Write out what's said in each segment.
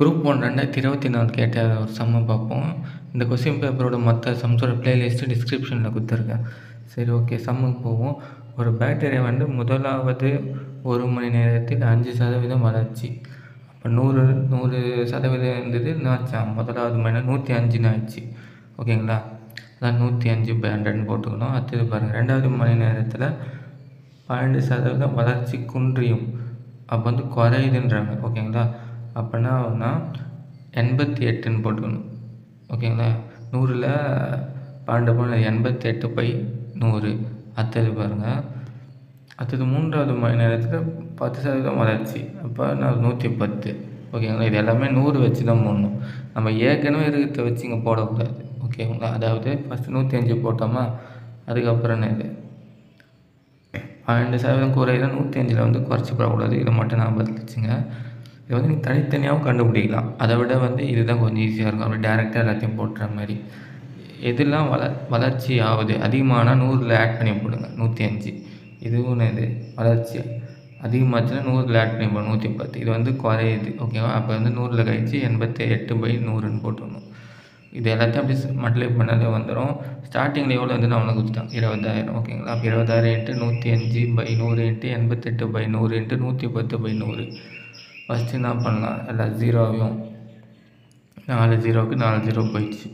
Group 1 2024 கேட்ட ஒரு சம்ம பார்ப்போம். இந்த கொஸ்டின் பேப்பரோட மற்ற சம்ஸோட பிளேலிஸ்ட்டு டிஸ்கிரிப்ஷனில் கொடுத்துருக்கேன். சரி, ஓகே, சம்முக்கு போவோம். ஒரு பாக்டீரியா முதலாவது 1 மணி நேரத்தில் 5% வளர்ச்சி. அப்போ 100% இருந்தது, என்னாச்சாம் முதலாவது மணி நேரம் 105 ஆயிடுச்சு. ஓகேங்களா? அதான் 105/100 போட்டுக்கணும். அடுத்தது பாருங்கள், 2வது மணி நேரத்தில் 12% வளர்ச்சி குன்றியும். அப்போ குறையுதுன்றாங்க. ஓகேங்களா? அப்போனா 88ன்னு போட்டுக்கணும். ஓகேங்களா? 100ல் 12 போனால் 88/100. அடுத்தது பாருங்கள், அடுத்தது 3வது மணி நேரத்தில் 10% வளர்ச்சி. அப்போ 110. ஓகேங்களா? இது எல்லாமே 100 வச்சு தான் போடணும். நம்ம ஏற்கனவே இருக்கிறத வச்சு இங்கே போடக்கூடாது. ஓகேங்களா? அதாவது ஃபஸ்ட்டு 105 போட்டோமா, அதுக்கப்புறம் இது 12% குறையில 105ல் குறைச்சி போடக்கூடாது. இதை மட்டும் ஞாபகத்தில் வச்சுங்க. இதை நீங்கள் தனித்தனியாகவும் கண்டுபிடிக்கலாம். அதை விட இதுதான் கொஞ்சம் ஈஸியாக இருக்கும். அப்படி டேரெக்டாக எல்லாத்தையும் போட்டுற மாதிரி. எதெல்லாம் வளர்ச்சி ஆகுது அதிகமானால் 100ல் ஆட் பண்ணி போடுங்க 105. இதுவும் வளர்ச்சி அதிகமாச்சுன்னா 100ல் ஆட் பண்ணி போடணும் 110. இது குறையுது. ஓகேவா? அப்போ 100ல் கழிச்சு 88/100ன்னு போட்டுடணும். இது எல்லாத்தையும் அப்படி மல்டிப்ளை பண்ணாலே வந்துடும். ஸ்டார்டிங்கில் எவ்வளோ அவனுக்கு கொடுத்துட்டான் 20,000. ஓகேங்களா? அப்போ 20,000 × 105/100 × 88/100 × 110/100. ஃபஸ்ட்டு என்ன பண்ணலாம், எல்லா ஜீரோவையும் 4 0க்கு 4 0 போயிடுச்சு.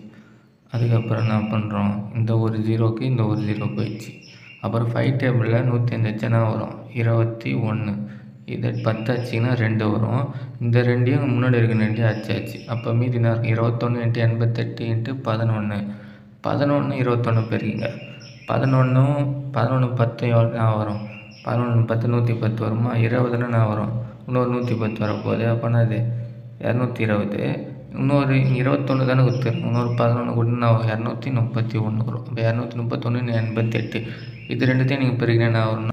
அதுக்கப்புறம் என்ன பண்ணுறோம், இந்த ஒரு 0க்கு இந்த ஒரு 0 போயிடுச்சு. அப்புறம் 5 டேபிளில் 105 வச்சுன்னா வரும் 21. இதை 10 ஆச்சுன்னா 2 வரும். இந்த 2யும் முன்னாடி இருக்க 2 ஆச்சு. அப்போ மீதி என்ன இருக்கும், 21 × 88 × 11. 11 21 பெருக்கிங்க. 11 10 எவ்வளோ வரும், 11 10 110 வருமா? 20ன்னு என்ன வரும், இன்னொரு 110 வரப்போகுது. அப்போனா இது 220. இன்னொரு 21 தானே கொடுத்துருங்க, இன்னொரு 11 கொடுத்தா 231 வரும். இப்போ 231 88. இது ரெண்டுத்தையும் நீங்கள் பெருக்கினா என்ன வரும்னா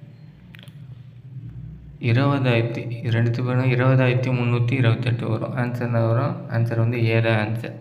20,000 2 20,328 வரும். ஆன்சர் என்ன வரும், ஆன்சர் 7 ஆன்சர்.